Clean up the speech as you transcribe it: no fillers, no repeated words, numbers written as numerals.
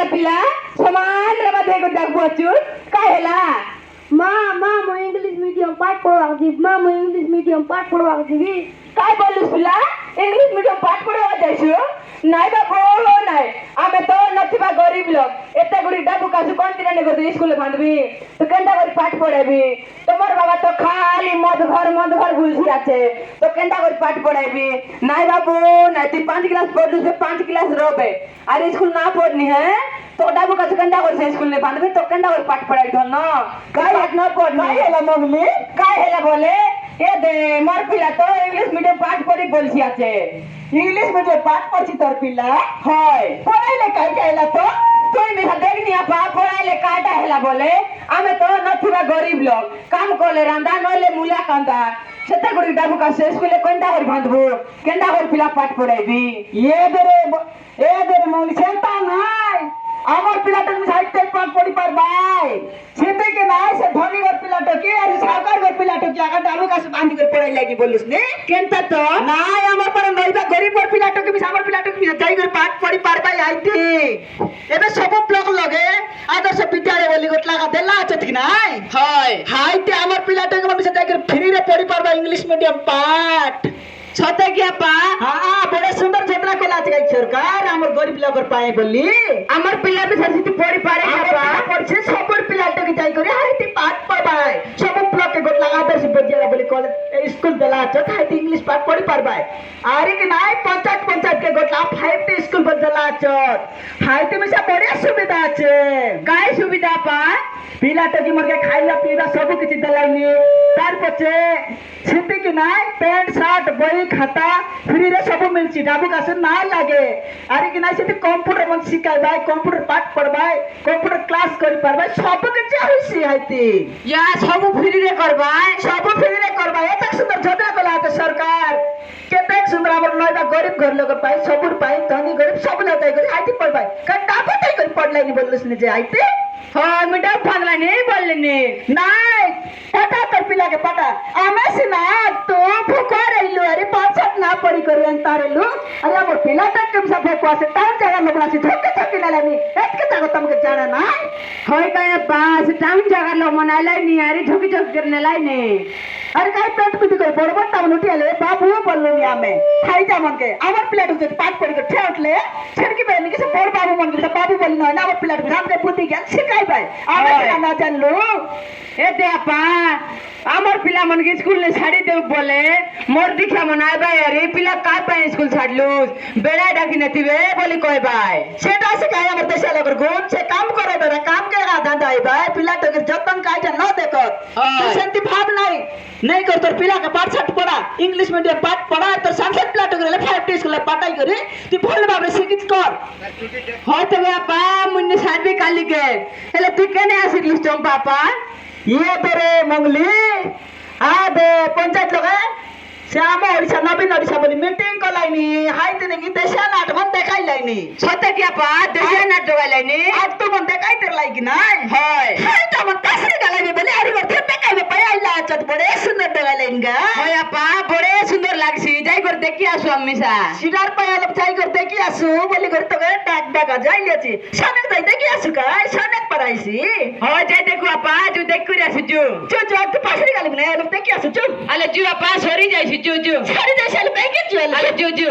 ହେଲା ପିଲା ସମାନରେ ବାଧ୍ୟ କରି ଡାକୁ ଅଛୁ କାଇଁ ହେଲା ମା ମା ମୁଁ ଇଂଲିଶ ମିଡିୟମ ପାଠ ପଢବାକୁ ଯିବି ମା ମୁଁ ଇଂଲିଶ ମିଡିୟମ ପାଠ ପଢବାକୁ ଯିବି काय बोलूस पिला इंग्लिश मीडियम पाठ पढ़वा जाइछु नाइ बा बोलो नाइ आमे तो नथिबा गरीब लोग एते गुडी डाबू कासु कोन दिन ने गदे स्कूल भांडबी तो केंदा करी पाठ पढ़ेबी तोमर बाबा तो खाली मद घर बुझी आछे तो केंदा करी पाठ पढ़ेबी नाइ बाबू नाइ ती 5 क्लास पढ़लु से 5 क्लास रोबे अरे स्कूल ना पढ़नी है तो डाबू कासु केंदा करी स्कूल ने भांडबी तो केंदा करी पाठ पढ़ाई धन काय पाठ न पढ़नी काय हेला मगली काय हेला बोले ए दे मोर पिला तो इंग्लिश मीडियम पाठ पढ़ी बोलছি আছে इंग्लिश मीडियम पाठ पढ़ছি তোর পিলা হয় পড়াইলে কাইটা হেলা তো তুই মিঠা দেখনি আপা পড়াইলে কাইটা হেলা বলে আমি তো নথিবা গরিব লোক কাম করলে রান্দা নইলে মুলা কান্দা সেটা করি ডাবু কাছে স্কুলে কোনটা করে বাঁধবো কেনটা করে পিলা পাঠ পড়াইবি এ দে মনি সেটা নাই আমার পিলাটা তুমি সাহিত্য পাঠ পড়ি পারবাই সেতে কে নাই সে ধনী ঘর পিলাটা কি আর সরকার ঘর পিলাটা কি আগা ডাবু কাছে বাঁধি করে পড়াই লাগি বলিস নে কেনটা তো নাই আমার পর নইবা গরিব ঘর পিলাটা কি আমার পিলাটা কি যাই করে পাঠ পড়ি পারবাই আইতে এবে সব ব্লক লগে আদর্শ বিদ্যালয় বলি গট লাগা দেলা আছে ঠিক নাই হয় হাইতে আমার পিলাটা কি আমি যাই করে ফ্রি রে পড়ি পারবা ইংলিশ মিডিয়াম পাঠ ছতে কি আপা হ্যাঁ বড় সুন্দর যোজনা কলা আছে সরকার আমার গরিব লোকের পায়ে বললি আমার পিলা তো সেটি পড়ি পারে আপা পড়ছে সবর পিলাটা কি যাই করে হাইতে পাঠ পড়বাই সব ব্লকে গট লাগা আদর্শ বিদ্যালয় বলি কলেজ স্কুল দেলা আছে হাইতে ইংলিশ পাঠ পড়ি পারবাই আরে কি নাই পঞ্চায়েত কে গট লা 5টি স্কুল বদলা আছে হাইতে মিশা বড় সুবিধা আছে কাই সুবিধা আপা পিলাটা কি মরকে খাইলা পিলা সব কিছু দেলাইনি তার পছে সেটি কি নাই প্যান্ট শার্ট বই খাতা ফ্রি রে সব মিলছি ডাবু কাছে না লাগে আরে কি নাই সেটি কম্পিউটার মন শিখাইবাই কম্পিউটার পাঠ পড়বাই কম্পিউটার ক্লাস করি পারবাই সব কিছু হইছি হাইতি ইয়া সব ফ্রি রে করবাই সব ফ্রি রে করবাই এত সুন্দর যোজনা কলা আছে সরকার কেতে সুন্দর আমার নয়টা গরিব ঘর লোক পাই সবুর পাই ধনী গরিব সব লোক তাই করে হাইতি পড়বাই কারণ ডাবু তাই করে পড়লাইনি বললিস নি যে হাইতি হ্যাঁ মিটা ফাগলানি বললিনি নাই পটা তোর পিলাকে পটা আমাসি না তো ভুকা রইলো আরে পাঁচট না পড়ি করি তারেলু আরে আমার পিলাটা কেমসা ভুকা আছে তার জায়গা লোক আছে ঠকে নালানি এতকে জায়গা তোমাকে জানা না হয় কায় পাস টাউন জায়গা লোক মনাইলাই নি আরে ঠকি করে নালাইনি আরে কাই পেট পিটি করে বড় বড় টাউন উঠিয়ালে বাবু বললো নি আমি খাই জামনকে আমার পিলাটা যদি পাঠ পড়ি করে ঠেউটলে ছেড়কি বেনি কিছু বড় বাবু মন করে বাবু বলি না আমার পিলাটা রামকে বুদ্ধি জ্ঞান শিখাই ভাই আমি না জানলো এ দে আপা আমার পিলা মনকে স্কুল ছাড়ি দেব বলে মোর দেখা মনাই ভাই আরে পিলা কাই পাই স্কুল ছাড়লুস বেড়া ডাকি নতিবে বলি কই ভাই সেটা শিখাই আমার দেশে লগর গুণ সে কাম করে বেড়া কাম কে দাদা ভাই পিলাটাকে যতন কাইটা ন দেখো তুই শান্তি ভাব নাই नहीं कर तोर पिला के पाठ छट पढ़ा इंग्लिश मीडियम पाठ पढ़ा तोर संस्कृत प्लाटो करे 5टी स्कूल पढ़ाई करे तू भल बाबरे शिक्षित कर होते गया पा मुन्ने साडबी काली के हेले तू केने आसिलिस चम पापा ये तेरे मंगली आ दे पंचायत लगे श्याम ओडिशा नवीन ओडिशा बोली मीटिंग कलाइनी हाई दिन की देशा नाटक मन देखाई लाइनी सत्य क्या पा देशा नाटक लाइनी आज तो मन देखाई तेर लाइकी ना हाय हाय तो मन कसरी गलाइनी बोले अरे वर्थे देखाई पाया आइला चत बड़े सुंदर देखाई लाइनगा हाय अपा बड़े सुंदर लागसी जाई कर देखि आसु अम्मीसा सिडार पाया लोग जाई कर देखि आसु बोली कर तो गए डाक डाका जाई लेछि सनक जाई देखि आसु का सनक पराइसी हो जाई देखो अपा जो देख कर आसु जो तू पासरी गाली ने लोग देखि आसु जो अले जो अपा सरी जाई जो सरी जाई साले बैगे जो अले जो